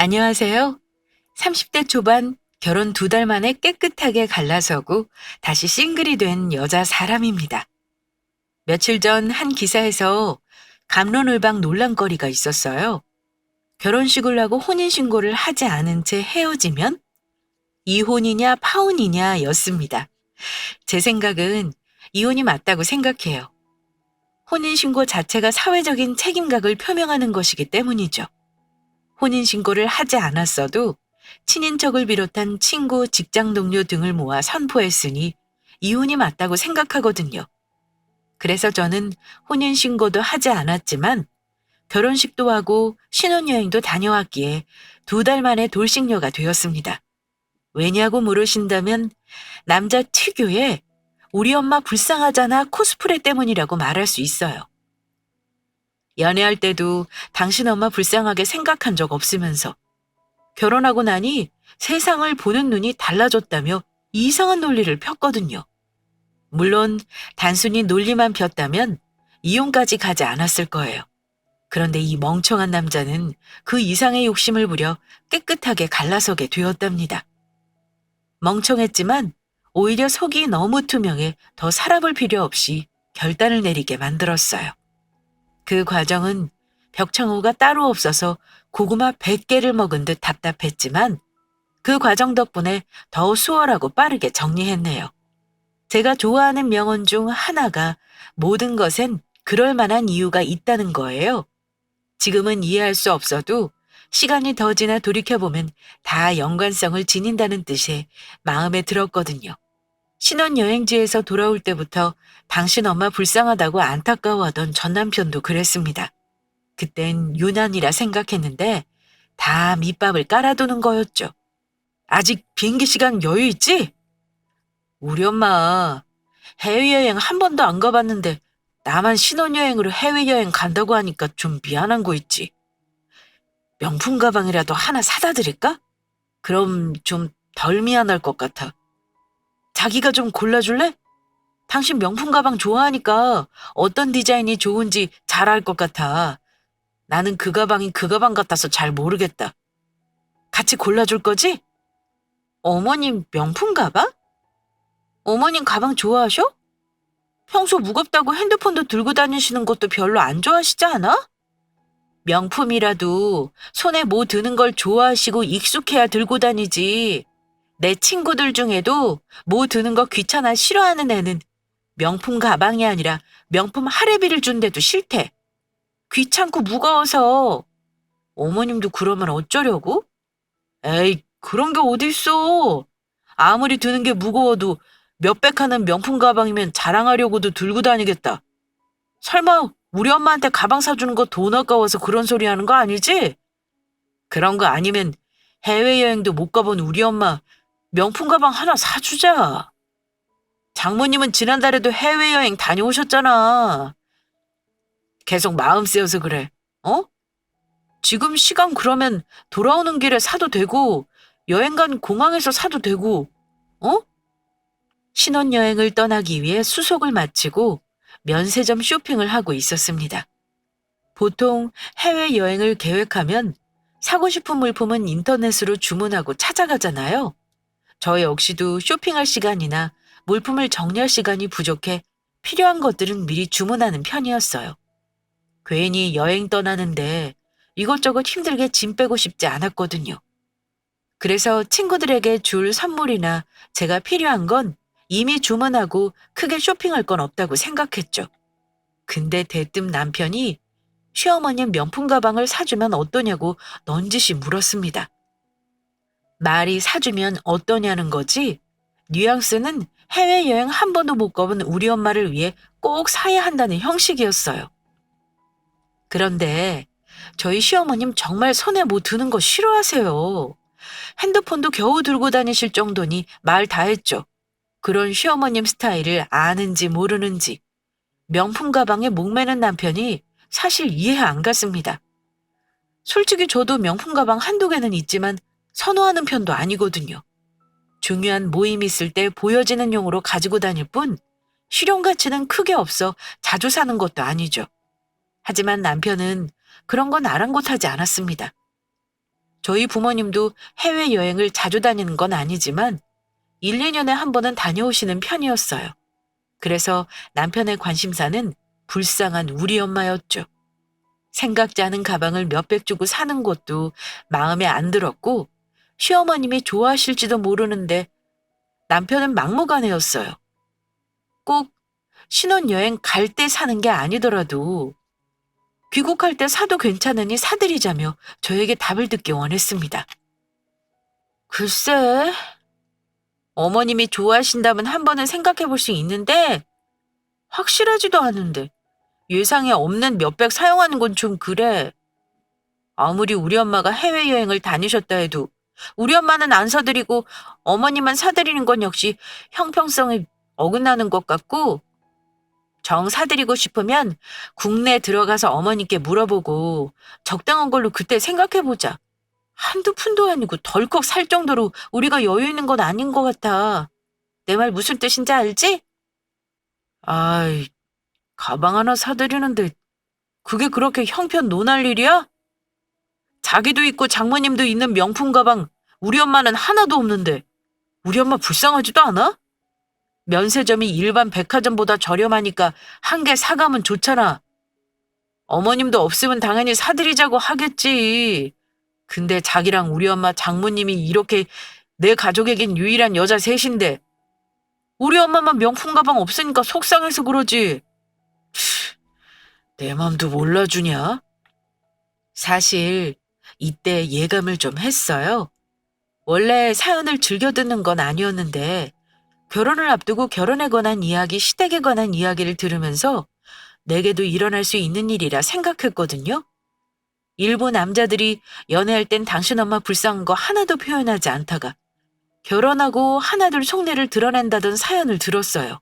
안녕하세요. 30대 초반 결혼 2달 만에 깨끗하게 갈라서고 다시 싱글이 된 여자 사람입니다. 며칠 전 한 기사에서 갑론을박 논란거리가 있었어요. 결혼식을 하고 혼인신고를 하지 않은 채 헤어지면 이혼이냐 파혼이냐 였습니다. 제 생각은 이혼이 맞다고 생각해요. 혼인신고 자체가 사회적인 책임각을 표명하는 것이기 때문이죠. 혼인신고를 하지 않았어도 친인척을 비롯한 친구, 직장 동료 등을 모아 선포했으니 이혼이 맞다고 생각하거든요. 그래서 저는 혼인신고도 하지 않았지만 결혼식도 하고 신혼여행도 다녀왔기에 2달 만에 돌싱녀가 되었습니다. 왜냐고 물으신다면 남자 특유의 우리 엄마 불쌍하잖아 코스프레 때문이라고 말할 수 있어요. 연애할 때도 당신 엄마 불쌍하게 생각한 적 없으면서 결혼하고 나니 세상을 보는 눈이 달라졌다며 이상한 논리를 폈거든요. 물론 단순히 논리만 폈다면 이혼까지 가지 않았을 거예요. 그런데 이 멍청한 남자는 그 이상의 욕심을 부려 깨끗하게 갈라서게 되었답니다. 멍청했지만 오히려 속이 너무 투명해 더 살아볼 필요 없이 결단을 내리게 만들었어요. 그 과정은 벽창호가 따로 없어서 고구마 100개를 먹은 듯 답답했지만 그 과정 덕분에 더 수월하고 빠르게 정리했네요. 제가 좋아하는 명언 중 하나가 모든 것엔 그럴 만한 이유가 있다는 거예요. 지금은 이해할 수 없어도 시간이 더 지나 돌이켜보면 다 연관성을 지닌다는 뜻에 마음에 들었거든요. 신혼여행지에서 돌아올 때부터 당신 엄마 불쌍하다고 안타까워하던 전 남편도 그랬습니다. 그땐 유난이라 생각했는데 다 밑밥을 깔아두는 거였죠. 아직 비행기 시간 여유 있지? 우리 엄마 해외여행 한 번도 안 가봤는데 나만 신혼여행으로 해외여행 간다고 하니까 좀 미안한 거 있지. 명품 가방이라도 하나 사다 드릴까? 그럼 좀 덜 미안할 것 같아. 자기가 좀 골라줄래? 당신 명품 가방 좋아하니까 어떤 디자인이 좋은지 잘 알 것 같아. 나는 그 가방이 그 가방 같아서 잘 모르겠다. 같이 골라줄 거지? 어머님 명품 가방? 어머님 가방 좋아하셔? 평소 무겁다고 핸드폰도 들고 다니시는 것도 별로 안 좋아하시지 않아? 명품이라도 손에 뭐 드는 걸 좋아하시고 익숙해야 들고 다니지. 내 친구들 중에도 뭐 드는 거 귀찮아 싫어하는 애는 명품 가방이 아니라 명품 할애비를 준대도 싫대. 귀찮고 무거워서. 어머님도 그러면 어쩌려고? 에이, 그런 게 어딨어. 아무리 드는 게 무거워도 몇백 하는 명품 가방이면 자랑하려고도 들고 다니겠다. 설마 우리 엄마한테 가방 사주는 거 돈 아까워서 그런 소리 하는 거 아니지? 그런 거 아니면 해외여행도 못 가본 우리 엄마 명품 가방 하나 사주자. 장모님은 지난달에도 해외여행 다녀오셨잖아. 계속 마음 쓰여서 그래. 어? 지금 시간 그러면 돌아오는 길에 사도 되고 여행 간 공항에서 사도 되고 어? 신혼여행을 떠나기 위해 수속을 마치고 면세점 쇼핑을 하고 있었습니다. 보통 해외여행을 계획하면 사고 싶은 물품은 인터넷으로 주문하고 찾아가잖아요. 저 역시도 쇼핑할 시간이나 물품을 정리할 시간이 부족해 필요한 것들은 미리 주문하는 편이었어요. 괜히 여행 떠나는데 이것저것 힘들게 짐 빼고 싶지 않았거든요. 그래서 친구들에게 줄 선물이나 제가 필요한 건 이미 주문하고 크게 쇼핑할 건 없다고 생각했죠. 근데 대뜸 남편이 시어머님 명품 가방을 사주면 어떠냐고 넌지시 물었습니다. 말이 사주면 어떠냐는 거지? 뉘앙스는 해외여행 한 번도 못 가본 우리 엄마를 위해 꼭 사야 한다는 형식이었어요. 그런데 저희 시어머님 정말 손에 뭐 드는 거 싫어하세요. 핸드폰도 겨우 들고 다니실 정도니 말 다 했죠. 그런 시어머님 스타일을 아는지 모르는지 명품 가방에 목매는 남편이 사실 이해 안 갔습니다. 솔직히 저도 명품 가방 한두 개는 있지만 선호하는 편도 아니거든요. 중요한 모임 있을 때 보여지는 용으로 가지고 다닐 뿐 실용 가치는 크게 없어 자주 사는 것도 아니죠. 하지만 남편은 그런 건 아랑곳하지 않았습니다. 저희 부모님도 해외여행을 자주 다니는 건 아니지만 1, 2년에 한 번은 다녀오시는 편이었어요. 그래서 남편의 관심사는 불쌍한 우리 엄마였죠. 생각지 않은 가방을 몇백 주고 사는 것도 마음에 안 들었고 시어머님이 좋아하실지도 모르는데 남편은 막무가내였어요. 꼭 신혼여행 갈 때 사는 게 아니더라도 귀국할 때 사도 괜찮으니 사드리자며 저에게 답을 듣기 원했습니다. 글쎄, 어머님이 좋아하신다면 한 번은 생각해 볼 수 있는데 확실하지도 않은데 예상에 없는 몇백 사용하는 건 좀 그래. 아무리 우리 엄마가 해외여행을 다니셨다 해도 우리 엄마는 안 사드리고 어머니만 사드리는 건 역시 형평성에 어긋나는 것 같고 정 사드리고 싶으면 국내 들어가서 어머니께 물어보고 적당한 걸로 그때 생각해보자. 한두 푼도 아니고 덜컥 살 정도로 우리가 여유 있는 건 아닌 것 같아. 내 말 무슨 뜻인지 알지? 아이, 가방 하나 사드리는데 그게 그렇게 형편 논할 일이야? 자기도 있고 장모님도 있는 명품 가방 우리 엄마는 하나도 없는데 우리 엄마 불쌍하지도 않아? 면세점이 일반 백화점보다 저렴하니까 한 개 사가면 좋잖아. 어머님도 없으면 당연히 사드리자고 하겠지. 근데 자기랑 우리 엄마 장모님이 이렇게 내 가족에겐 유일한 여자 셋인데 우리 엄마만 명품 가방 없으니까 속상해서 그러지. 내 맘도 몰라주냐? 사실 이때 예감을 좀 했어요. 원래 사연을 즐겨 듣는 건 아니었는데 결혼을 앞두고 결혼에 관한 이야기, 시댁에 관한 이야기를 들으면서 내게도 일어날 수 있는 일이라 생각했거든요. 일부 남자들이 연애할 땐 당신 엄마 불쌍한 거 하나도 표현하지 않다가 결혼하고 하나둘 속내를 드러낸다던 사연을 들었어요.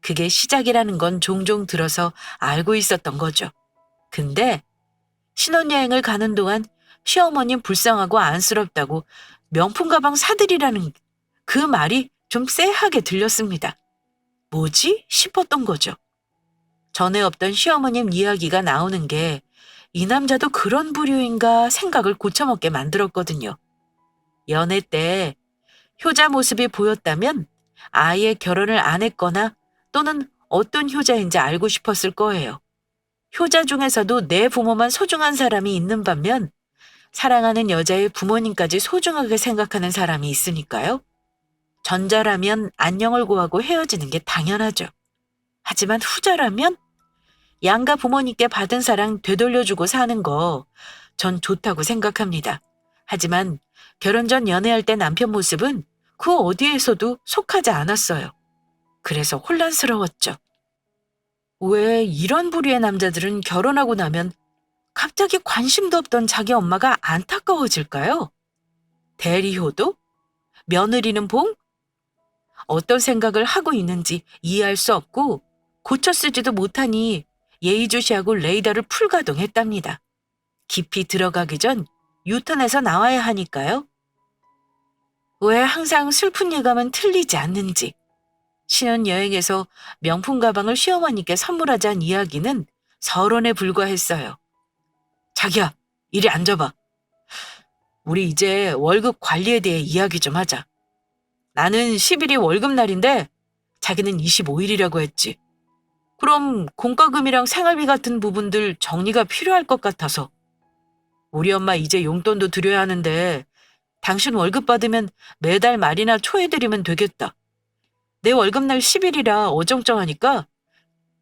그게 시작이라는 건 종종 들어서 알고 있었던 거죠. 근데 신혼여행을 가는 동안 시어머님 불쌍하고 안쓰럽다고 명품 가방 사드리라는 그 말이 좀 쎄하게 들렸습니다. 뭐지? 싶었던 거죠. 전에 없던 시어머님 이야기가 나오는 게 이 남자도 그런 부류인가 생각을 고쳐먹게 만들었거든요. 연애 때 효자 모습이 보였다면 아예 결혼을 안 했거나 또는 어떤 효자인지 알고 싶었을 거예요. 효자 중에서도 내 부모만 소중한 사람이 있는 반면 사랑하는 여자의 부모님까지 소중하게 생각하는 사람이 있으니까요. 전자라면 안녕을 구하고 헤어지는 게 당연하죠. 하지만 후자라면 양가 부모님께 받은 사랑 되돌려주고 사는 거 전 좋다고 생각합니다. 하지만 결혼 전 연애할 때 남편 모습은 그 어디에서도 속하지 않았어요. 그래서 혼란스러웠죠. 왜 이런 부류의 남자들은 결혼하고 나면 갑자기 관심도 없던 자기 엄마가 안타까워질까요? 대리효도? 며느리는 봉? 어떤 생각을 하고 있는지 이해할 수 없고 고쳐 쓰지도 못하니 예의주시하고 레이더를 풀가동했답니다. 깊이 들어가기 전 유턴해서 나와야 하니까요. 왜 항상 슬픈 예감은 틀리지 않는지. 신혼여행에서 명품 가방을 시어머니께 선물하자는 이야기는 서론에 불과했어요. 자기야, 이리 앉아봐. 우리 이제 월급 관리에 대해 이야기 좀 하자. 나는 10일이 월급날인데 자기는 25일이라고 했지. 그럼 공과금이랑 생활비 같은 부분들 정리가 필요할 것 같아서. 우리 엄마 이제 용돈도 드려야 하는데 당신 월급 받으면 매달 말이나 초에 드리면 되겠다. 내 월급날 10일이라 어정쩡하니까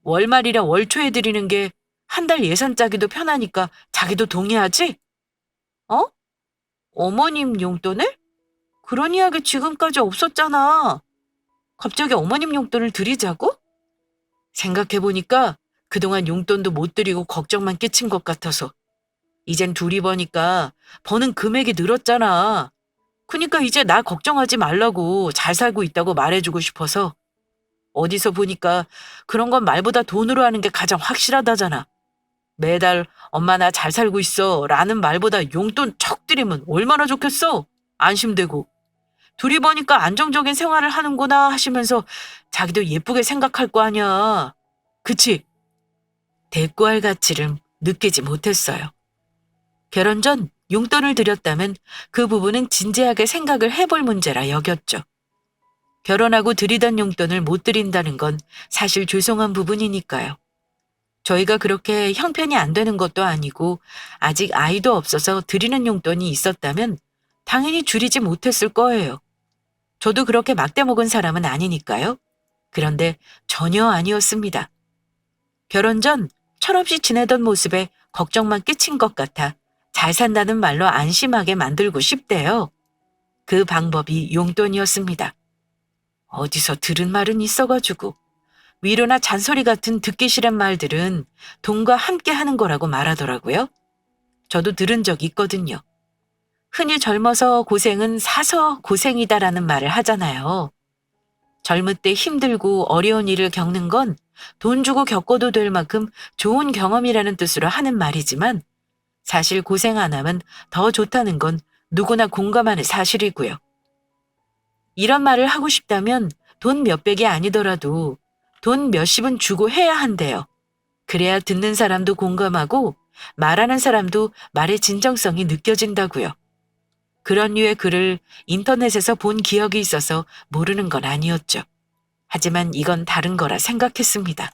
월말이라 월초에 드리는 게 한 달 예산 짜기도 편하니까 자기도 동의하지? 어? 어머님 용돈을? 그런 이야기 지금까지 없었잖아. 갑자기 어머님 용돈을 드리자고? 생각해보니까 그동안 용돈도 못 드리고 걱정만 끼친 것 같아서 이젠 둘이 버니까 버는 금액이 늘었잖아. 그니까 이제 나 걱정하지 말라고 잘 살고 있다고 말해주고 싶어서 어디서 보니까 그런 건 말보다 돈으로 하는 게 가장 확실하다잖아. 매달 엄마 나 잘 살고 있어 라는 말보다 용돈 척 드리면 얼마나 좋겠어. 안심되고. 둘이 보니까 안정적인 생활을 하는구나 하시면서 자기도 예쁘게 생각할 거 아니야. 그치? 대꾸할 가치를 느끼지 못했어요. 결혼 전 용돈을 드렸다면 그 부분은 진지하게 생각을 해볼 문제라 여겼죠. 결혼하고 드리던 용돈을 못 드린다는 건 사실 죄송한 부분이니까요. 저희가 그렇게 형편이 안 되는 것도 아니고 아직 아이도 없어서 드리는 용돈이 있었다면 당연히 줄이지 못했을 거예요. 저도 그렇게 막대 먹은 사람은 아니니까요. 그런데 전혀 아니었습니다. 결혼 전 철없이 지내던 모습에 걱정만 끼친 것 같아 잘 산다는 말로 안심하게 만들고 싶대요. 그 방법이 용돈이었습니다. 어디서 들은 말은 있어가지고 위로나 잔소리 같은 듣기 싫은 말들은 돈과 함께 하는 거라고 말하더라고요. 저도 들은 적 있거든요. 흔히 젊어서 고생은 사서 고생이다라는 말을 하잖아요. 젊을 때 힘들고 어려운 일을 겪는 건 돈 주고 겪어도 될 만큼 좋은 경험이라는 뜻으로 하는 말이지만 사실 고생 안 하면 더 좋다는 건 누구나 공감하는 사실이고요. 이런 말을 하고 싶다면 돈 몇백이 아니더라도 돈 몇십은 주고 해야 한대요. 그래야 듣는 사람도 공감하고 말하는 사람도 말의 진정성이 느껴진다고요. 그런 류의 글을 인터넷에서 본 기억이 있어서 모르는 건 아니었죠. 하지만 이건 다른 거라 생각했습니다.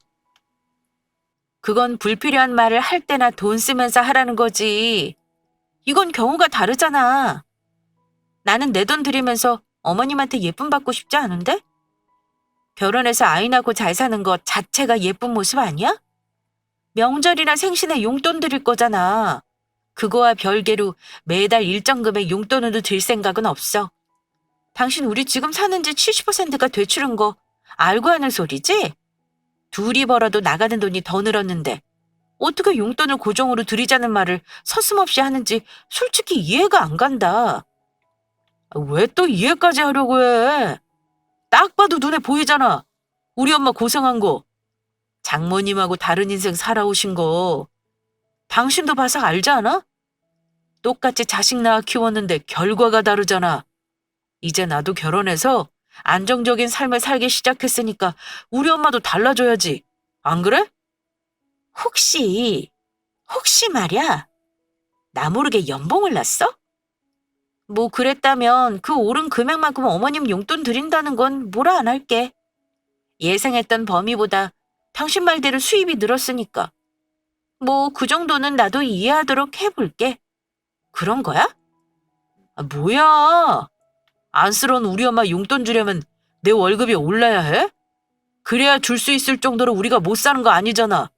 그건 불필요한 말을 할 때나 돈 쓰면서 하라는 거지. 이건 경우가 다르잖아. 나는 내 돈 들이면서 어머님한테 예쁨 받고 싶지 않은데? 결혼해서 아이 낳고 잘 사는 것 자체가 예쁜 모습 아니야? 명절이나 생신에 용돈 드릴 거잖아. 그거와 별개로 매달 일정 금액 용돈으로 들 생각은 없어. 당신 우리 지금 사는 집 70%가 되추른 거 알고 하는 소리지? 둘이 벌어도 나가는 돈이 더 늘었는데 어떻게 용돈을 고정으로 드리자는 말을 서슴없이 하는지 솔직히 이해가 안 간다. 왜 또 이해까지 하려고 해? 딱 봐도 눈에 보이잖아. 우리 엄마 고생한 거. 장모님하고 다른 인생 살아오신 거. 당신도 봐서 알지 않아? 똑같이 자식 낳아 키웠는데 결과가 다르잖아. 이제 나도 결혼해서 안정적인 삶을 살기 시작했으니까 우리 엄마도 달라져야지. 안 그래? 혹시 말이야. 나 모르게 연봉을 났어? 뭐 그랬다면 그 오른 금액만큼 어머님 용돈 드린다는 건 뭐라 안 할게. 예상했던 범위보다 당신 말대로 수입이 늘었으니까. 뭐 그 정도는 나도 이해하도록 해볼게. 그런 거야? 뭐야. 안쓰러운 우리 엄마 용돈 주려면 내 월급이 올라야 해? 그래야 줄 수 있을 정도로 우리가 못 사는 거 아니잖아.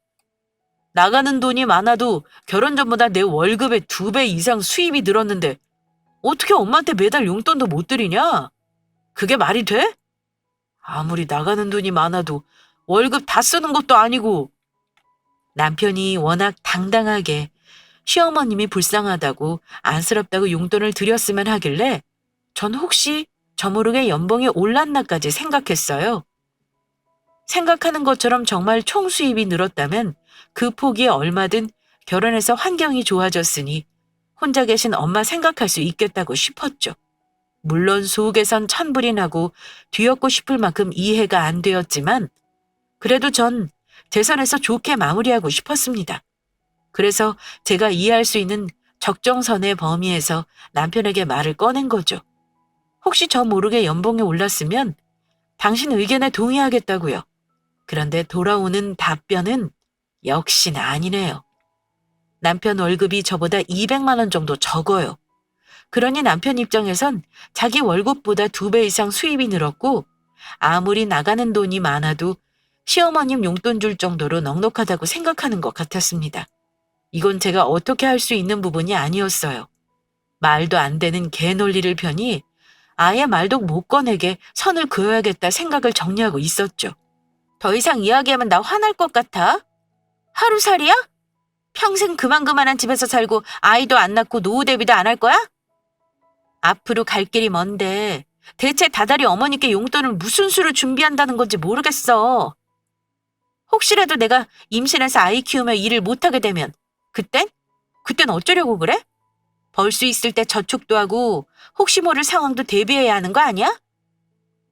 나가는 돈이 많아도 결혼 전보다 내 월급의 2배 이상 수입이 늘었는데 어떻게 엄마한테 매달 용돈도 못 드리냐? 그게 말이 돼? 아무리 나가는 돈이 많아도 월급 다 쓰는 것도 아니고. 남편이 워낙 당당하게 시어머님이 불쌍하다고 안쓰럽다고 용돈을 드렸으면 하길래 전 혹시 저 모르게 연봉이 올랐나까지 생각했어요. 생각하는 것처럼 정말 총 수입이 늘었다면 그 포기에 얼마든 결혼해서 환경이 좋아졌으니 혼자 계신 엄마 생각할 수 있겠다고 싶었죠. 물론 속에선 천불이 나고 뒤엎고 싶을 만큼 이해가 안 되었지만 그래도 전 제 선에서 좋게 마무리하고 싶었습니다. 그래서 제가 이해할 수 있는 적정선의 범위에서 남편에게 말을 꺼낸 거죠. 혹시 저 모르게 연봉이 올랐으면 당신 의견에 동의하겠다고요. 그런데 돌아오는 답변은 역시나 아니네요. 남편 월급이 저보다 200만 원 정도 적어요. 그러니 남편 입장에선 자기 월급보다 2배 이상 수입이 늘었고 아무리 나가는 돈이 많아도 시어머님 용돈 줄 정도로 넉넉하다고 생각하는 것 같았습니다. 이건 제가 어떻게 할 수 있는 부분이 아니었어요. 말도 안 되는 개 논리를 펴니 아예 말도 못 꺼내게 선을 그어야겠다 생각을 정리하고 있었죠. 더 이상 이야기하면 나 화날 것 같아? 하루살이야? 평생 그만한 집에서 살고 아이도 안 낳고 노후 대비도 안 할 거야? 앞으로 갈 길이 먼데 대체 다달이 어머니께 용돈을 무슨 수로 준비한다는 건지 모르겠어. 혹시라도 내가 임신해서 아이 키우며 일을 못하게 되면 그땐 어쩌려고 그래? 벌 수 있을 때 저축도 하고 혹시 모를 상황도 대비해야 하는 거 아니야?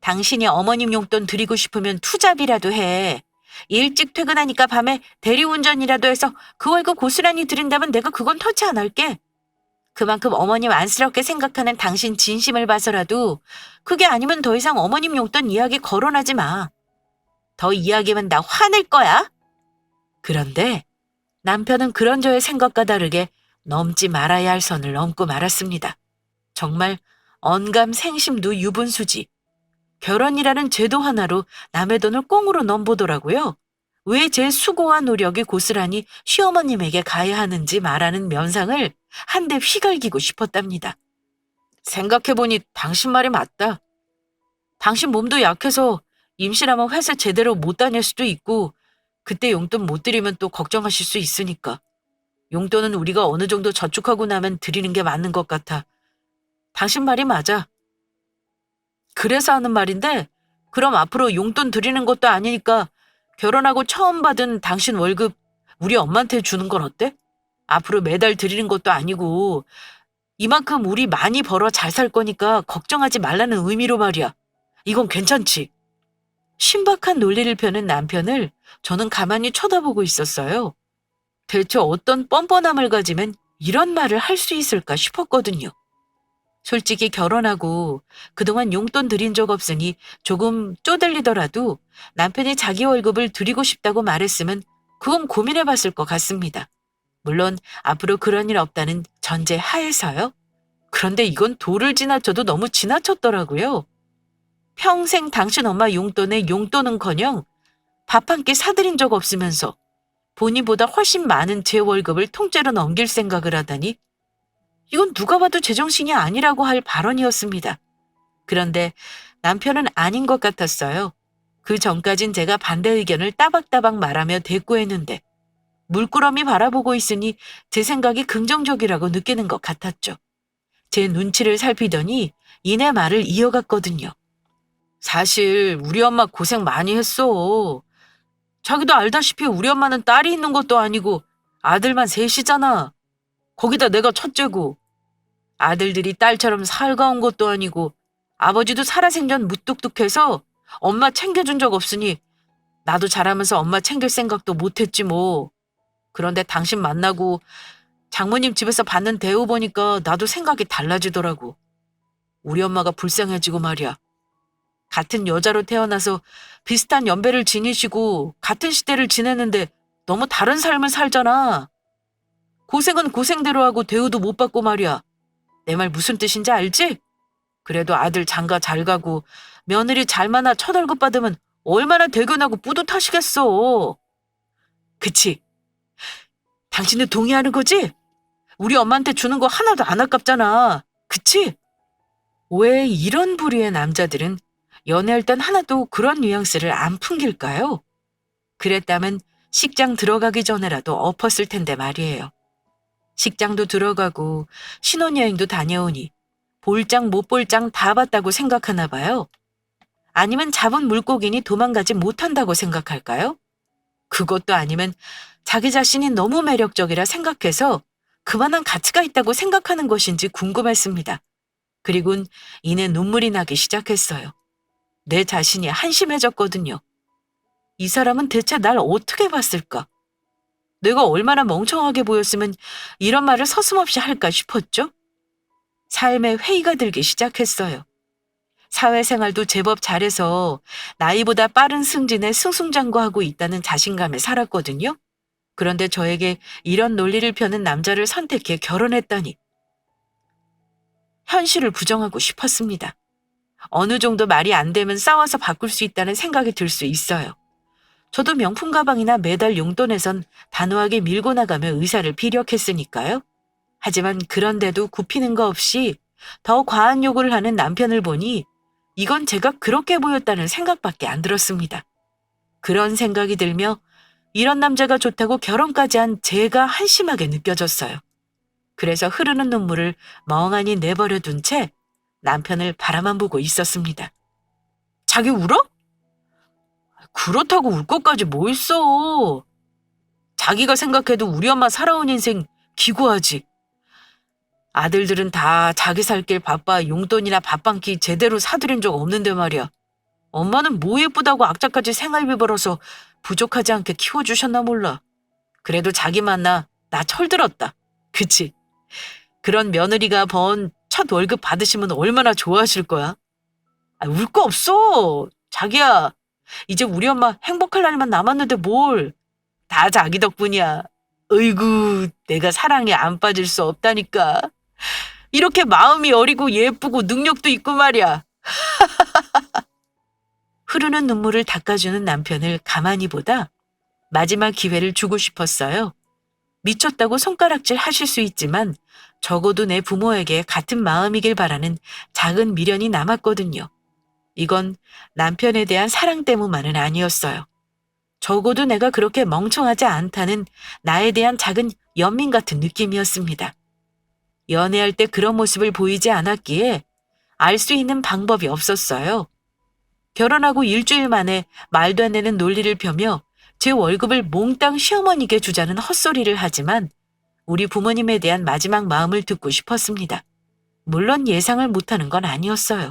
당신이 어머님 용돈 드리고 싶으면 투잡이라도 해. 일찍 퇴근하니까 밤에 대리운전이라도 해서 그 월급 고스란히 드린다면 내가 그건 터치 안 할게. 그만큼 어머님 안쓰럽게 생각하는 당신 진심을 봐서라도 그게 아니면 더 이상 어머님 용돈 이야기 거론하지 마. 더 이야기하면 나 화낼 거야. 그런데 남편은 그런 저의 생각과 다르게 넘지 말아야 할 선을 넘고 말았습니다. 정말 언감생심도 유분수지. 결혼이라는 제도 하나로 남의 돈을 꽁으로 넘보더라고요. 왜 제 수고와 노력이 고스란히 시어머님에게 가야 하는지 말하는 면상을 한 대 휘갈기고 싶었답니다. 생각해보니 당신 말이 맞다. 당신 몸도 약해서 임신하면 회사 제대로 못 다닐 수도 있고 그때 용돈 못 드리면 또 걱정하실 수 있으니까. 용돈은 우리가 어느 정도 저축하고 나면 드리는 게 맞는 것 같아. 당신 말이 맞아. 그래서 하는 말인데 그럼 앞으로 용돈 드리는 것도 아니니까 결혼하고 처음 받은 당신 월급 우리 엄마한테 주는 건 어때? 앞으로 매달 드리는 것도 아니고 이만큼 우리 많이 벌어 잘 살 거니까 걱정하지 말라는 의미로 말이야. 이건 괜찮지? 신박한 논리를 펴는 남편을 저는 가만히 쳐다보고 있었어요. 대체 어떤 뻔뻔함을 가지면 이런 말을 할 수 있을까 싶었거든요. 솔직히 결혼하고 그동안 용돈 드린 적 없으니 조금 쪼들리더라도 남편이 자기 월급을 드리고 싶다고 말했으면 그건 고민해 봤을 것 같습니다. 물론 앞으로 그런 일 없다는 전제 하에서요. 그런데 이건 도를 지나쳐도 너무 지나쳤더라고요. 평생 당신 엄마 용돈에 용돈은커녕 밥 한 끼 사드린 적 없으면서 본인보다 훨씬 많은 제 월급을 통째로 넘길 생각을 하다니 이건 누가 봐도 제정신이 아니라고 할 발언이었습니다. 그런데 남편은 아닌 것 같았어요. 그 전까진 제가 반대 의견을 따박따박 말하며 대꾸했는데 물끄러미 바라보고 있으니 제 생각이 긍정적이라고 느끼는 것 같았죠. 제 눈치를 살피더니 이내 말을 이어갔거든요. 사실 우리 엄마 고생 많이 했어. 자기도 알다시피 우리 엄마는 딸이 있는 것도 아니고 아들만 셋이잖아. 거기다 내가 첫째고 아들들이 딸처럼 살가운 것도 아니고 아버지도 살아생전 무뚝뚝해서 엄마 챙겨준 적 없으니 나도 자라면서 엄마 챙길 생각도 못했지 뭐. 그런데 당신 만나고 장모님 집에서 받는 대우 보니까 나도 생각이 달라지더라고. 우리 엄마가 불쌍해지고 말이야. 같은 여자로 태어나서 비슷한 연배를 지니시고 같은 시대를 지냈는데 너무 다른 삶을 살잖아. 고생은 고생대로 하고 대우도 못 받고 말이야. 내 말 무슨 뜻인지 알지? 그래도 아들 장가 잘 가고 며느리 잘 만나 첫 월급 받으면 얼마나 대견하고 뿌듯하시겠어. 그치? 당신도 동의하는 거지? 우리 엄마한테 주는 거 하나도 안 아깝잖아. 그치? 왜 이런 부류의 남자들은 연애할 땐 하나도 그런 뉘앙스를 안 풍길까요? 그랬다면 식장 들어가기 전에라도 엎었을 텐데 말이에요. 식장도 들어가고 신혼여행도 다녀오니 볼장 못 볼장 다 봤다고 생각하나 봐요. 아니면 잡은 물고기니 도망가지 못한다고 생각할까요? 그것도 아니면 자기 자신이 너무 매력적이라 생각해서 그만한 가치가 있다고 생각하는 것인지 궁금했습니다. 그리곤 이내 눈물이 나기 시작했어요. 내 자신이 한심해졌거든요. 이 사람은 대체 날 어떻게 봤을까? 내가 얼마나 멍청하게 보였으면 이런 말을 서슴없이 할까 싶었죠? 삶에 회의가 들기 시작했어요. 사회생활도 제법 잘해서 나이보다 빠른 승진에 승승장구하고 있다는 자신감에 살았거든요. 그런데 저에게 이런 논리를 펴는 남자를 선택해 결혼했다니. 현실을 부정하고 싶었습니다. 어느 정도 말이 안 되면 싸워서 바꿀 수 있다는 생각이 들 수 있어요. 저도 명품 가방이나 매달 용돈에선 단호하게 밀고 나가며 의사를 피력했으니까요. 하지만 그런데도 굽히는 거 없이 더 과한 요구를 하는 남편을 보니 이건 제가 그렇게 보였다는 생각밖에 안 들었습니다. 그런 생각이 들며 이런 남자가 좋다고 결혼까지 한 제가 한심하게 느껴졌어요. 그래서 흐르는 눈물을 멍하니 내버려 둔 채 남편을 바라만 보고 있었습니다. 자기 울어? 그렇다고 울 것까지 뭐 있어. 자기가 생각해도 우리 엄마 살아온 인생 기구하지. 아들들은 다 자기 살 길 바빠 용돈이나 밥 한 끼 제대로 사드린 적 없는데 말이야. 엄마는 뭐 예쁘다고 악착같이 생활비 벌어서 부족하지 않게 키워주셨나 몰라. 그래도 자기 만나 나 철들었다. 그치? 그런 며느리가 번 첫 월급 받으시면 얼마나 좋아하실 거야? 아, 울 거 없어. 자기야, 이제 우리 엄마 행복할 날만 남았는데 뭘. 다 자기 덕분이야. 어이구, 내가 사랑에 안 빠질 수 없다니까. 이렇게 마음이 어리고 예쁘고 능력도 있고 말이야. 흐르는 눈물을 닦아주는 남편을 가만히 보다 마지막 기회를 주고 싶었어요. 미쳤다고 손가락질 하실 수 있지만 적어도 내 부모에게 같은 마음이길 바라는 작은 미련이 남았거든요. 이건 남편에 대한 사랑 때문만은 아니었어요. 적어도 내가 그렇게 멍청하지 않다는 나에 대한 작은 연민 같은 느낌이었습니다. 연애할 때 그런 모습을 보이지 않았기에 알 수 있는 방법이 없었어요. 결혼하고 일주일 만에 말도 안 되는 논리를 펴며 제 월급을 몽땅 시어머니께 주자는 헛소리를 하지만 우리 부모님에 대한 마지막 마음을 듣고 싶었습니다. 물론 예상을 못하는 건 아니었어요.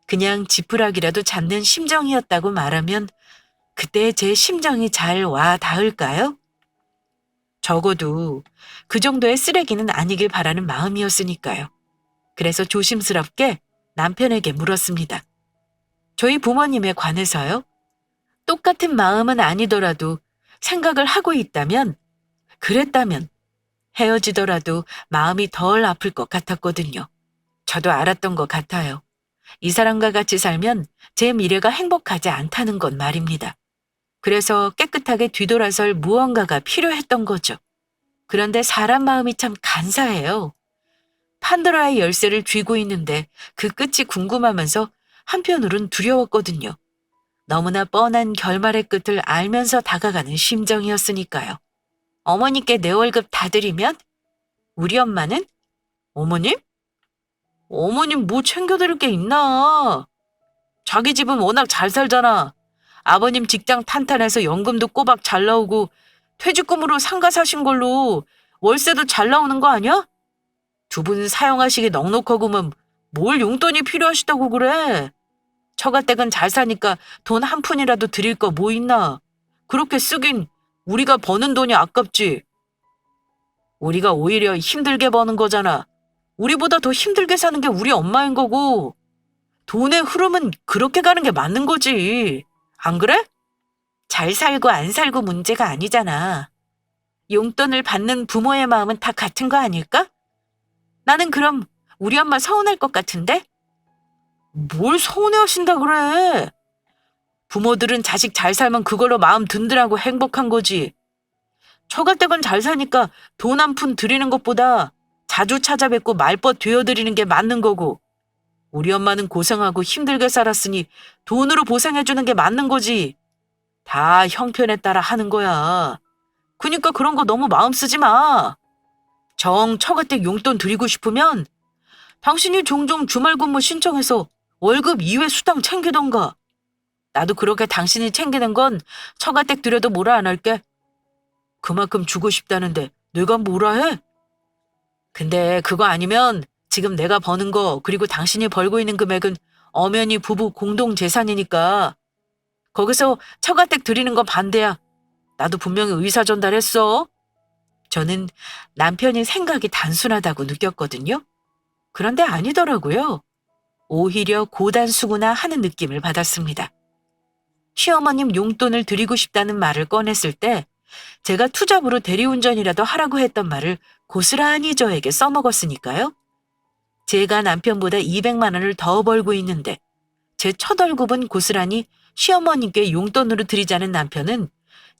그냥 지푸라기라도 잡는 심정이었다고 말하면 그때 제 심정이 잘 와 닿을까요? 적어도 그 정도의 쓰레기는 아니길 바라는 마음이었으니까요. 그래서 조심스럽게 남편에게 물었습니다. 저희 부모님에 관해서요? 똑같은 마음은 아니더라도 생각을 하고 있다면, 그랬다면 헤어지더라도 마음이 덜 아플 것 같았거든요. 저도 알았던 것 같아요. 이 사람과 같이 살면 제 미래가 행복하지 않다는 건 말입니다. 그래서 깨끗하게 뒤돌아설 무언가가 필요했던 거죠. 그런데 사람 마음이 참 간사해요. 판도라의 열쇠를 쥐고 있는데 그 끝이 궁금하면서 한편으론 두려웠거든요. 너무나 뻔한 결말의 끝을 알면서 다가가는 심정이었으니까요. 어머니께 내 월급 다 드리면? 우리 엄마는? 어머님? 어머님 뭐 챙겨드릴 게 있나? 자기 집은 워낙 잘 살잖아. 아버님 직장 탄탄해서 연금도 꼬박 잘 나오고 퇴직금으로 상가 사신 걸로 월세도 잘 나오는 거 아니야? 두 분 사용하시기 넉넉하고면 뭘 용돈이 필요하시다고 그래? 처가댁은 잘 사니까 돈 한 푼이라도 드릴 거 뭐 있나? 그렇게 쓰긴 우리가 버는 돈이 아깝지. 우리가 오히려 힘들게 버는 거잖아. 우리보다 더 힘들게 사는 게 우리 엄마인 거고 돈의 흐름은 그렇게 가는 게 맞는 거지. 안 그래? 잘 살고 안 살고 문제가 아니잖아. 용돈을 받는 부모의 마음은 다 같은 거 아닐까? 나는 그럼 우리 엄마 서운할 것 같은데? 뭘 서운해하신다 그래? 부모들은 자식 잘 살면 그걸로 마음 든든하고 행복한 거지. 처가댁은 잘 사니까 돈 한 푼 드리는 것보다 자주 찾아뵙고 말벗 되어드리는 게 맞는 거고 우리 엄마는 고생하고 힘들게 살았으니 돈으로 보상해주는 게 맞는 거지. 다 형편에 따라 하는 거야. 그니까 그런 거 너무 마음 쓰지 마. 정 처가댁 용돈 드리고 싶으면 당신이 종종 주말 근무 신청해서 월급 이외 수당 챙기던가. 나도 그렇게 당신이 챙기는 건 처가댁 드려도 뭐라 안 할게. 그만큼 주고 싶다는데 내가 뭐라 해? 근데 그거 아니면 지금 내가 버는 거 그리고 당신이 벌고 있는 금액은 엄연히 부부 공동 재산이니까 거기서 처가댁 드리는 건 반대야. 나도 분명히 의사 전달했어. 저는 남편이 생각이 단순하다고 느꼈거든요. 그런데 아니더라고요. 오히려 고단수구나 하는 느낌을 받았습니다. 시어머님 용돈을 드리고 싶다는 말을 꺼냈을 때 제가 투잡으로 대리운전이라도 하라고 했던 말을 고스란히 저에게 써먹었으니까요. 제가 남편보다 200만 원을 더 벌고 있는데 제 첫 월급은 고스란히 시어머님께 용돈으로 드리자는 남편은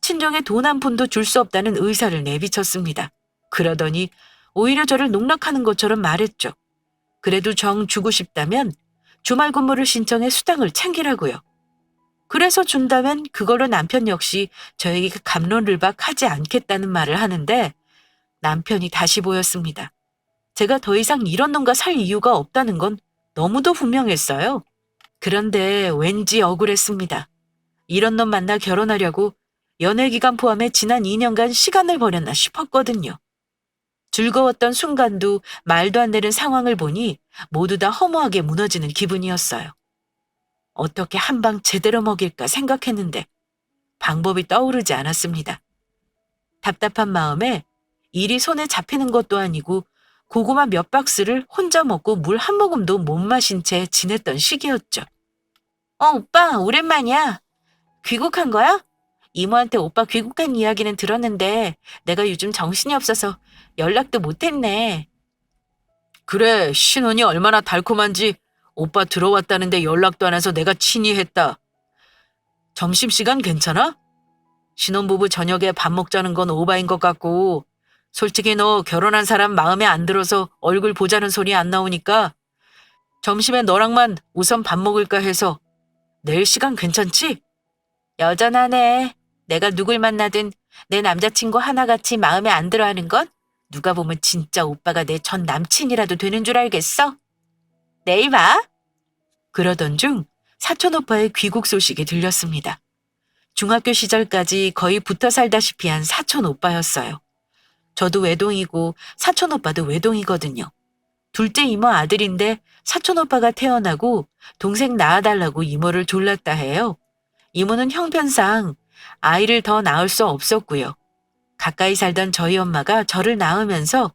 친정에 돈 한 푼도 줄 수 없다는 의사를 내비쳤습니다. 그러더니 오히려 저를 농락하는 것처럼 말했죠. 그래도 정 주고 싶다면 주말 근무를 신청해 수당을 챙기라고요. 그래서 준다면 그걸로 남편 역시 저에게 갑론을박하지 않겠다는 말을 하는데 남편이 다시 보였습니다. 제가 더 이상 이런 놈과 살 이유가 없다는 건 너무도 분명했어요. 그런데 왠지 억울했습니다. 이런 놈 만나 결혼하려고 연애 기간 포함해 지난 2년간 시간을 버렸나 싶었거든요. 즐거웠던 순간도 말도 안 되는 상황을 보니 모두 다 허무하게 무너지는 기분이었어요. 어떻게 한 방 제대로 먹일까 생각했는데 방법이 떠오르지 않았습니다. 답답한 마음에 일이 손에 잡히는 것도 아니고 고구마 몇 박스를 혼자 먹고 물 한 모금도 못 마신 채 지냈던 시기였죠. 오빠, 오랜만이야. 귀국한 거야? 이모한테 오빠 귀국한 이야기는 들었는데 내가 요즘 정신이 없어서 연락도 못했네. 그래, 신혼이 얼마나 달콤한지 오빠 들어왔다는데 연락도 안 해서 내가 친히 했다. 점심시간 괜찮아? 신혼부부 저녁에 밥 먹자는 건 오바인 것 같고 솔직히 너 결혼한 사람 마음에 안 들어서 얼굴 보자는 소리 안 나오니까 점심에 너랑만 우선 밥 먹을까 해서 내일 시간 괜찮지? 여전하네. 내가 누굴 만나든 내 남자친구 하나같이 마음에 안 들어하는 건 누가 보면 진짜 오빠가 내 전 남친이라도 되는 줄 알겠어? 내일 봐. 그러던 중 사촌오빠의 귀국 소식이 들렸습니다. 중학교 시절까지 거의 붙어 살다시피 한 사촌오빠였어요. 저도 외동이고 사촌오빠도 외동이거든요. 둘째 이모 아들인데 사촌오빠가 태어나고 동생 낳아달라고 이모를 졸랐다 해요. 이모는 형편상 아이를 더 낳을 수 없었고요. 가까이 살던 저희 엄마가 저를 낳으면서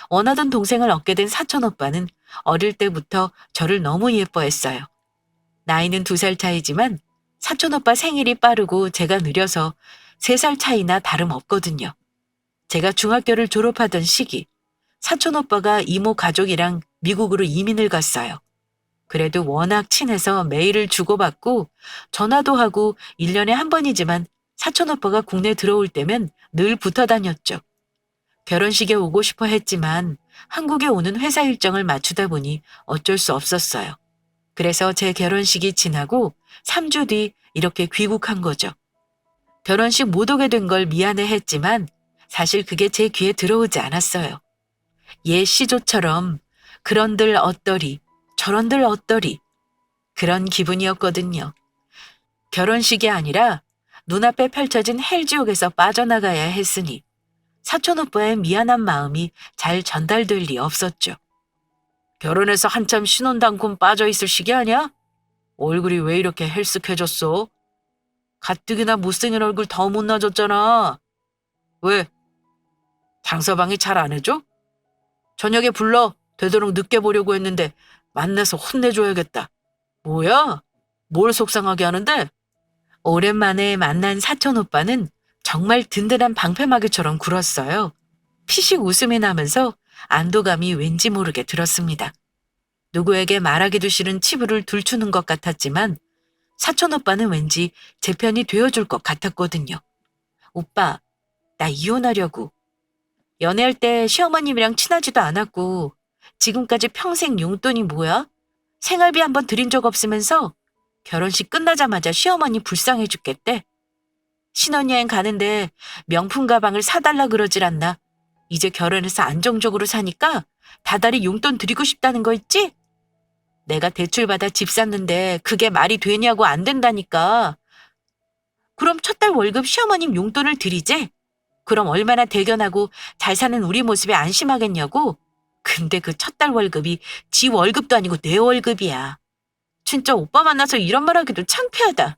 원하던 동생을 얻게 된 사촌오빠는 어릴 때부터 저를 너무 예뻐했어요. 나이는 2살 차이지만 사촌오빠 생일이 빠르고 제가 느려서 3살 차이나 다름없거든요. 제가 중학교를 졸업하던 시기, 사촌오빠가 이모 가족이랑 미국으로 이민을 갔어요. 그래도 워낙 친해서 메일을 주고받고 전화도 하고 1년에 한 번이지만 사촌오빠가 국내 들어올 때면 늘 붙어 다녔죠. 결혼식에 오고 싶어 했지만 한국에 오는 회사 일정을 맞추다 보니 어쩔 수 없었어요. 그래서 제 결혼식이 지나고 3주 뒤 이렇게 귀국한 거죠. 결혼식 못 오게 된 걸 미안해했지만 사실 그게 제 귀에 들어오지 않았어요. 옛 시조처럼 그런들 어떠리 저런들 어떠리 그런 기분이었거든요. 결혼식이 아니라 눈앞에 펼쳐진 헬지옥에서 빠져나가야 했으니 사촌오빠의 미안한 마음이 잘 전달될 리 없었죠. 결혼해서 한참 신혼당군 빠져있을 시기 아니야? 얼굴이 왜 이렇게 헬쓱해졌어? 가뜩이나 못생긴 얼굴 더 못나졌잖아. 왜? 장서방이 잘 안 해줘? 저녁에 불러. 되도록 늦게 보려고 했는데 만나서 혼내줘야겠다. 뭐야? 뭘 속상하게 하는데? 오랜만에 만난 사촌오빠는 정말 든든한 방패막이처럼 굴었어요. 피식 웃음이 나면서 안도감이 왠지 모르게 들었습니다. 누구에게 말하기도 싫은 치부를 들추는 것 같았지만 사촌오빠는 왠지 제 편이 되어줄 것 같았거든요. 오빠, 나 이혼하려고. 연애할 때 시어머님이랑 친하지도 않았고 지금까지 평생 용돈이 뭐야? 생활비 한번 드린 적 없으면서 결혼식 끝나자마자 시어머니 불쌍해 죽겠대. 신혼여행 가는데 명품 가방을 사달라 그러질 않나. 이제 결혼해서 안정적으로 사니까 다달이 용돈 드리고 싶다는 거 있지? 내가 대출받아 집 샀는데 그게 말이 되냐고 안 된다니까. 그럼 첫 달 월급 시어머님 용돈을 드리재? 그럼 얼마나 대견하고 잘 사는 우리 모습에 안심하겠냐고? 근데 그 첫 달 월급이 지 월급도 아니고 내 월급이야. 진짜 오빠 만나서 이런 말 하기도 창피하다.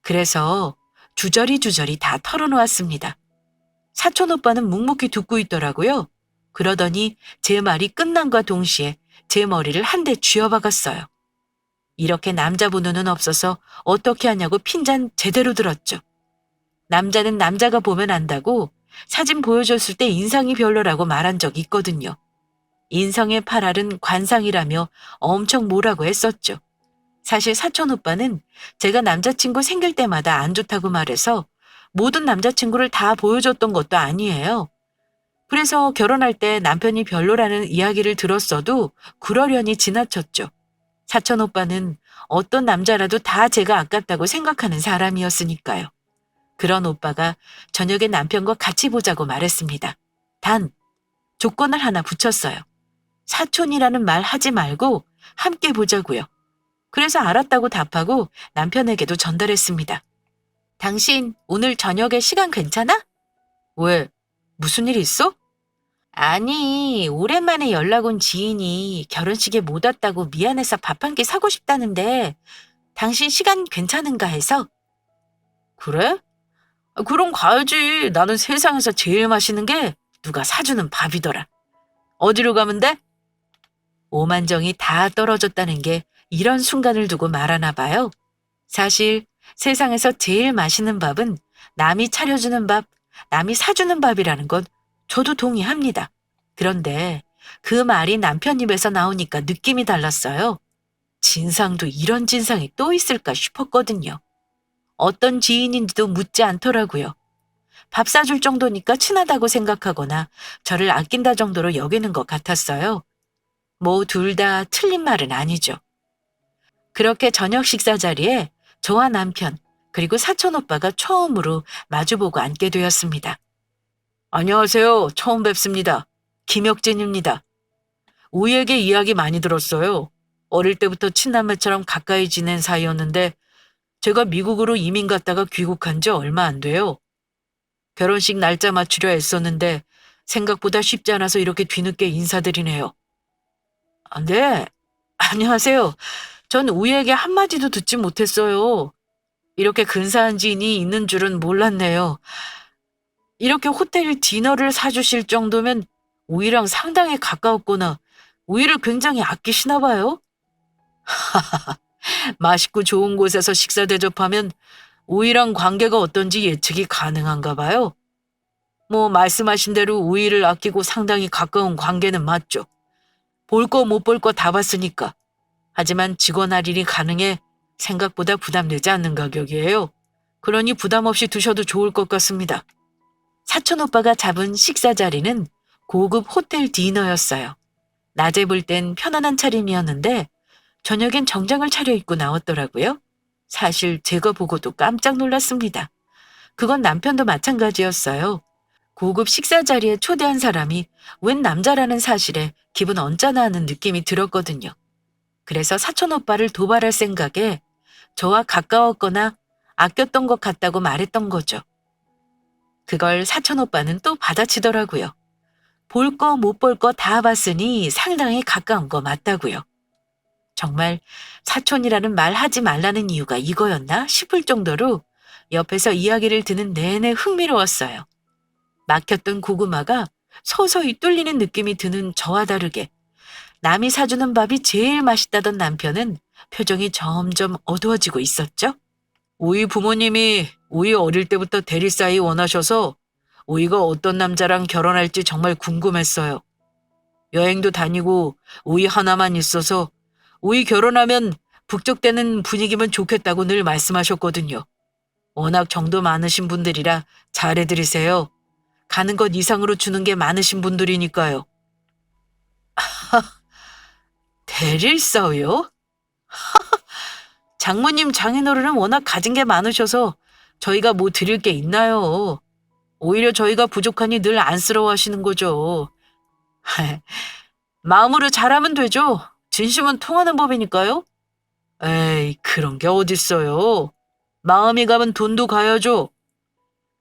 그래서 주저리 다 털어놓았습니다. 사촌오빠는 묵묵히 듣고 있더라고요. 그러더니 제 말이 끝남과 동시에 제 머리를 한 대 쥐어박았어요. 이렇게 남자 번호는 없어서 어떻게 하냐고 핀잔 제대로 들었죠. 남자는 남자가 보면 안다고 사진 보여줬을 때 인상이 별로라고 말한 적 있거든요. 인성의 8알은 관상이라며 엄청 뭐라고 했었죠. 사실 사촌오빠는 제가 남자친구 생길 때마다 안 좋다고 말해서 모든 남자친구를 다 보여줬던 것도 아니에요. 그래서 결혼할 때 남편이 별로라는 이야기를 들었어도 그러려니 지나쳤죠. 사촌오빠는 어떤 남자라도 다 제가 아깝다고 생각하는 사람이었으니까요. 그런 오빠가 저녁에 남편과 같이 보자고 말했습니다. 단, 조건을 하나 붙였어요. 사촌이라는 말 하지 말고 함께 보자고요. 그래서 알았다고 답하고 남편에게도 전달했습니다. 당신 오늘 저녁에 시간 괜찮아? 왜? 무슨 일 있어? 아니, 오랜만에 연락 온 지인이 결혼식에 못 왔다고 미안해서 밥 한 끼 사고 싶다는데 당신 시간 괜찮은가 해서. 그래? 그럼 가야지. 나는 세상에서 제일 맛있는 게 누가 사주는 밥이더라. 어디로 가면 돼? 오만정이 다 떨어졌다는 게 이런 순간을 두고 말하나 봐요. 사실 세상에서 제일 맛있는 밥은 남이 차려주는 밥, 남이 사주는 밥이라는 건 저도 동의합니다. 그런데 그 말이 남편 입에서 나오니까 느낌이 달랐어요. 진상도 이런 진상이 또 있을까 싶었거든요. 어떤 지인인지도 묻지 않더라고요. 밥 사줄 정도니까 친하다고 생각하거나 저를 아낀다 정도로 여기는 것 같았어요. 뭐 둘 다 틀린 말은 아니죠. 그렇게 저녁 식사 자리에 저와 남편 그리고 사촌 오빠가 처음으로 마주보고 앉게 되었습니다. 안녕하세요. 처음 뵙습니다. 김혁진입니다. 우희에게 이야기 많이 들었어요. 어릴 때부터 친남매처럼 가까이 지낸 사이였는데 제가 미국으로 이민 갔다가 귀국한 지 얼마 안 돼요. 결혼식 날짜 맞추려 애썼는데 생각보다 쉽지 않아서 이렇게 뒤늦게 인사드리네요. 아, 네. 안녕하세요. 전 우희에게 한마디도 듣지 못했어요. 이렇게 근사한 지인이 있는 줄은 몰랐네요. 이렇게 호텔 디너를 사주실 정도면 우희랑 상당히 가까웠구나. 우희를 굉장히 아끼시나 봐요. 맛있고 좋은 곳에서 식사 대접하면 우희랑 관계가 어떤지 예측이 가능한가 봐요. 뭐 말씀하신 대로 우희를 아끼고 상당히 가까운 관계는 맞죠. 볼 거 못 볼 거 다 봤으니까. 하지만 직원 할인이 가능해 생각보다 부담되지 않는 가격이에요. 그러니 부담 없이 드셔도 좋을 것 같습니다. 사촌 오빠가 잡은 식사 자리는 고급 호텔 디너였어요. 낮에 볼 땐 편안한 차림이었는데 저녁엔 정장을 차려입고 나왔더라고요. 사실 제가 보고도 깜짝 놀랐습니다. 그건 남편도 마찬가지였어요. 고급 식사 자리에 초대한 사람이 웬 남자라는 사실에 기분 언짢아하는 느낌이 들었거든요. 그래서 사촌 오빠를 도발할 생각에 저와 가까웠거나 아꼈던 것 같다고 말했던 거죠. 그걸 사촌 오빠는 또 받아치더라고요. 볼 거 못 볼 거 다 봤으니 상당히 가까운 거 맞다고요. 정말 사촌이라는 말 하지 말라는 이유가 이거였나 싶을 정도로 옆에서 이야기를 듣는 내내 흥미로웠어요. 막혔던 고구마가 서서히 뚫리는 느낌이 드는 저와 다르게 남이 사주는 밥이 제일 맛있다던 남편은 표정이 점점 어두워지고 있었죠. 우희 부모님이 우희 어릴 때부터 대리 사이 원하셔서 우희가 어떤 남자랑 결혼할지 정말 궁금했어요. 여행도 다니고 우희 하나만 있어서 우희 결혼하면 북적대는 분위기면 좋겠다고 늘 말씀하셨거든요. 워낙 정도 많으신 분들이라 잘해드리세요. 가는 것 이상으로 주는 게 많으신 분들이니까요. 대릴사요? 장모님 장인어른은 워낙 가진 게 많으셔서 저희가 뭐 드릴 게 있나요? 오히려 저희가 부족하니 늘 안쓰러워하시는 거죠. 마음으로 잘하면 되죠. 진심은 통하는 법이니까요. 에이, 그런 게 어딨어요. 마음이 가면 돈도 가야죠.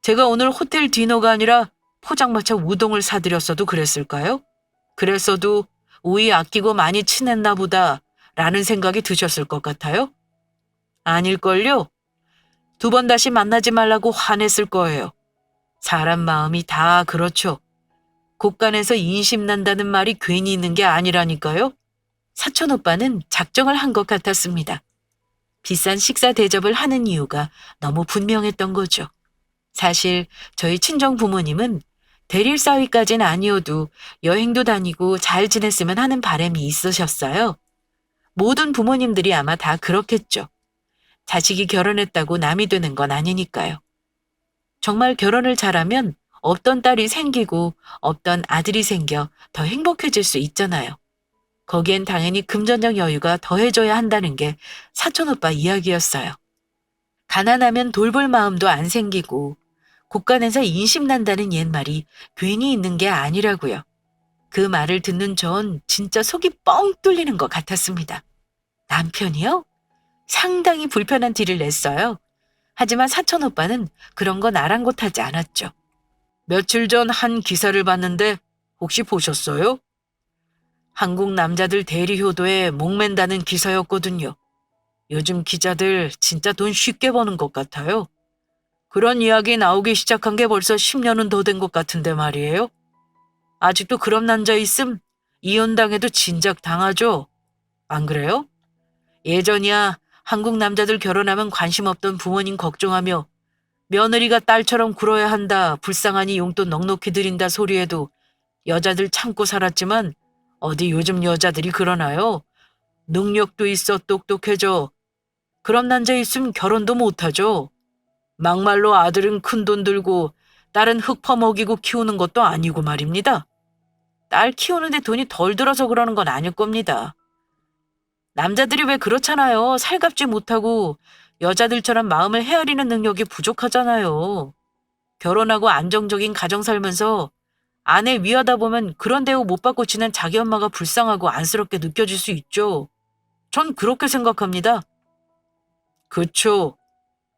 제가 오늘 호텔 디너가 아니라 포장마차 우동을 사드렸어도 그랬을까요? 그랬어도 우이 아끼고 많이 친했나 보다 라는 생각이 드셨을 것 같아요. 아닐걸요? 2번 다시 만나지 말라고 화냈을 거예요. 사람 마음이 다 그렇죠. 곳간에서 인심 난다는 말이 괜히 있는 게 아니라니까요. 사촌 오빠는 작정을 한 것 같았습니다. 비싼 식사 대접을 하는 이유가 너무 분명했던 거죠. 사실 저희 친정 부모님은 대릴 사위까진 아니어도 여행도 다니고 잘 지냈으면 하는 바람이 있으셨어요. 모든 부모님들이 아마 다 그렇겠죠. 자식이 결혼했다고 남이 되는 건 아니니까요. 정말 결혼을 잘하면 없던 딸이 생기고 없던 아들이 생겨 더 행복해질 수 있잖아요. 거기엔 당연히 금전적 여유가 더해져야 한다는 게 사촌 오빠 이야기였어요. 가난하면 돌볼 마음도 안 생기고 곳간에서 인심난다는 옛말이 괜히 있는 게 아니라고요. 그 말을 듣는 전 진짜 속이 뻥 뚫리는 것 같았습니다. 남편이요? 상당히 불편한 티를 냈어요. 하지만 사촌 오빠는 그런 건 아랑곳하지 않았죠. 며칠 전 한 기사를 봤는데 혹시 보셨어요? 한국 남자들 대리 효도에 목맨다는 기사였거든요. 요즘 기자들 진짜 돈 쉽게 버는 것 같아요. 그런 이야기 나오기 시작한 게 벌써 10년은 더 된 것 같은데 말이에요. 아직도 그런 남자 있음 이혼당해도 진작 당하죠. 안 그래요? 예전이야 한국 남자들 결혼하면 관심 없던 부모님 걱정하며 며느리가 딸처럼 굴어야 한다, 불쌍하니 용돈 넉넉히 드린다 소리에도 여자들 참고 살았지만 어디 요즘 여자들이 그러나요? 능력도 있어 똑똑해져. 그런 남자 있으면 결혼도 못하죠. 막말로 아들은 큰 돈 들고 딸은 흙 퍼먹이고 키우는 것도 아니고 말입니다. 딸 키우는데 돈이 덜 들어서 그러는 건 아닐 겁니다. 남자들이 왜 그렇잖아요. 살갑지 못하고 여자들처럼 마음을 헤아리는 능력이 부족하잖아요. 결혼하고 안정적인 가정 살면서 아내 위하다 보면 그런 대우 못 받고 지낸 자기 엄마가 불쌍하고 안쓰럽게 느껴질 수 있죠. 전 그렇게 생각합니다. 그쵸.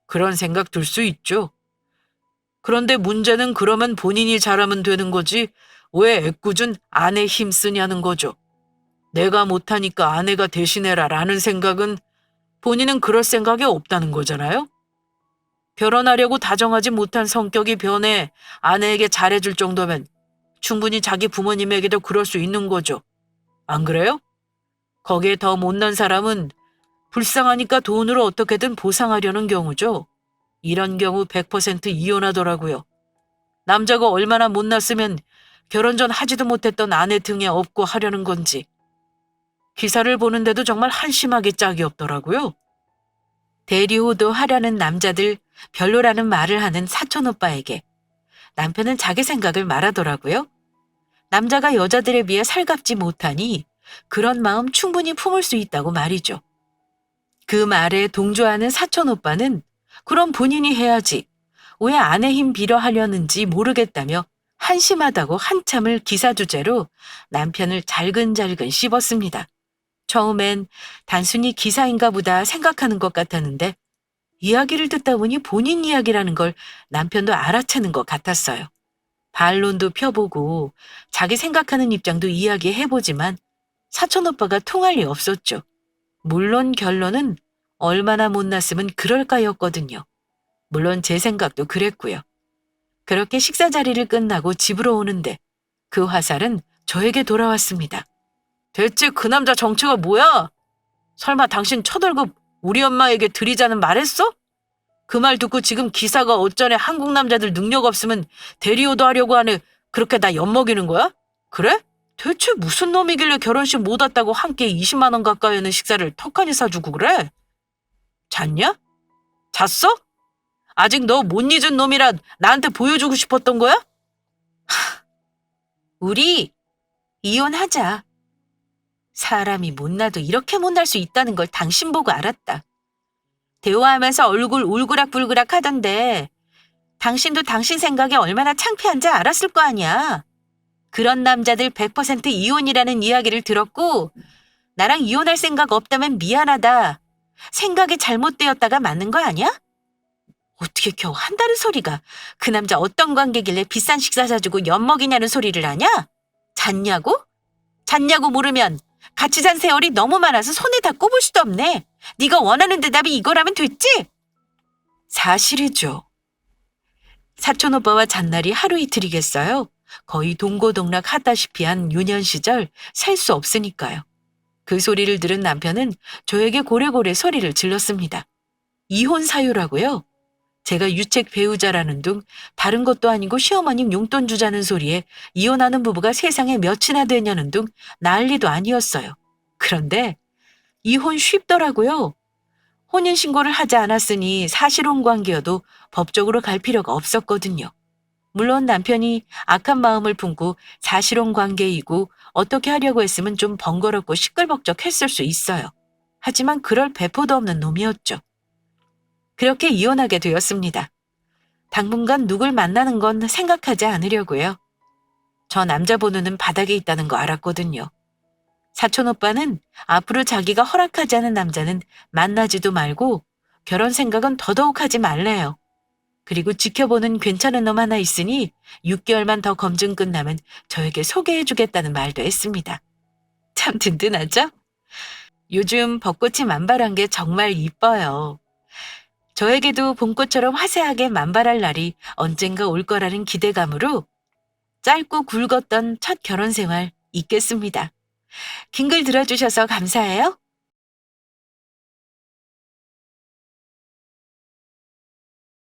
그런 생각 들 수 있죠. 그런데 문제는 그러면 본인이 잘하면 되는 거지 왜 애꿎은 아내 힘 쓰냐는 거죠. 내가 못하니까 아내가 대신해라 라는 생각은 본인은 그럴 생각이 없다는 거잖아요. 결혼하려고 다정하지 못한 성격이 변해 아내에게 잘해줄 정도면 충분히 자기 부모님에게도 그럴 수 있는 거죠. 안 그래요? 거기에 더 못난 사람은 불쌍하니까 돈으로 어떻게든 보상하려는 경우죠. 이런 경우 100% 이혼하더라고요. 남자가 얼마나 못났으면 결혼 전 하지도 못했던 아내 등에 업고 하려는 건지. 기사를 보는데도 정말 한심하게 짝이 없더라고요. 대리호도 하려는 남자들 별로라는 말을 하는 사촌오빠에게 남편은 자기 생각을 말하더라고요. 남자가 여자들에 비해 살갑지 못하니 그런 마음 충분히 품을 수 있다고 말이죠. 그 말에 동조하는 사촌오빠는 그럼 본인이 해야지. 왜 아내 힘 빌어 하려는지 모르겠다며 한심하다고 한참을 기사 주제로 남편을 잘근잘근 씹었습니다. 처음엔 단순히 기사인가 보다 생각하는 것 같았는데 이야기를 듣다 보니 본인 이야기라는 걸 남편도 알아채는 것 같았어요. 반론도 펴보고 자기 생각하는 입장도 이야기해보지만 사촌오빠가 통할 리 없었죠. 물론 결론은 얼마나 못났으면 그럴까였거든요. 물론 제 생각도 그랬고요. 그렇게 식사 자리를 끝나고 집으로 오는데 그 화살은 저에게 돌아왔습니다. 대체 그 남자 정체가 뭐야? 설마 당신 첫 월급 우리 엄마에게 드리자는 말했어? 그 말 듣고 지금 기사가 어쩌네 한국 남자들 능력 없으면 대리호도 하려고 하네 그렇게 나 엿먹이는 거야? 그래? 대체 무슨 놈이길래 결혼식 못 왔다고 한 끼에 20만 원 가까이 하는 식사를 턱하니 사주고 그래? 잤냐? 잤어? 아직 너 못 잊은 놈이라 나한테 보여주고 싶었던 거야? 우리 이혼하자. 사람이 못나도 이렇게 못날 수 있다는 걸 당신 보고 알았다. 대화하면서 얼굴 울그락불그락 하던데 당신도 당신 생각에 얼마나 창피한지 알았을 거 아니야. 그런 남자들 100% 이혼이라는 이야기를 들었고 나랑 이혼할 생각 없다면 미안하다. 생각이 잘못되었다가 맞는 거 아니야? 어떻게 겨우 한다는 소리가 그 남자 어떤 관계길래 비싼 식사 사주고 엿먹이냐는 소리를 하냐? 잤냐고? 잤냐고 물으면 같이 잔 세월이 너무 많아서 손에 다 꼽을 수도 없네. 네가 원하는 대답이 이거라면 됐지? 사실이죠. 사촌오빠와 잔날이 하루 이틀이겠어요. 거의 동고동락 하다시피 한 유년 시절 살 수 없으니까요. 그 소리를 들은 남편은 저에게 고래고래 소리를 질렀습니다. 이혼 사유라고요? 제가 유책 배우자라는 둥 다른 것도 아니고 시어머님 용돈 주자는 소리에 이혼하는 부부가 세상에 몇이나 되냐는 둥 난리도 아니었어요. 그런데 이혼 쉽더라고요. 혼인신고를 하지 않았으니 사실혼 관계여도 법적으로 갈 필요가 없었거든요. 물론 남편이 악한 마음을 품고 사실혼 관계이고 어떻게 하려고 했으면 좀 번거롭고 시끌벅적했을 수 있어요. 하지만 그럴 배포도 없는 놈이었죠. 그렇게 이혼하게 되었습니다. 당분간 누굴 만나는 건 생각하지 않으려고요. 저 남자 번호는 바닥에 있다는 거 알았거든요. 사촌오빠는 앞으로 자기가 허락하지 않은 남자는 만나지도 말고 결혼 생각은 더더욱 하지 말래요. 그리고 지켜보는 괜찮은 놈 하나 있으니 6개월만 더 검증 끝나면 저에게 소개해주겠다는 말도 했습니다. 참 든든하죠? 요즘 벚꽃이 만발한 게 정말 이뻐요. 저에게도 봄꽃처럼 화사하게 만발할 날이 언젠가 올 거라는 기대감으로 짧고 굵었던 첫 결혼 생활 잊겠습니다. 긴 글 들어주셔서 감사해요.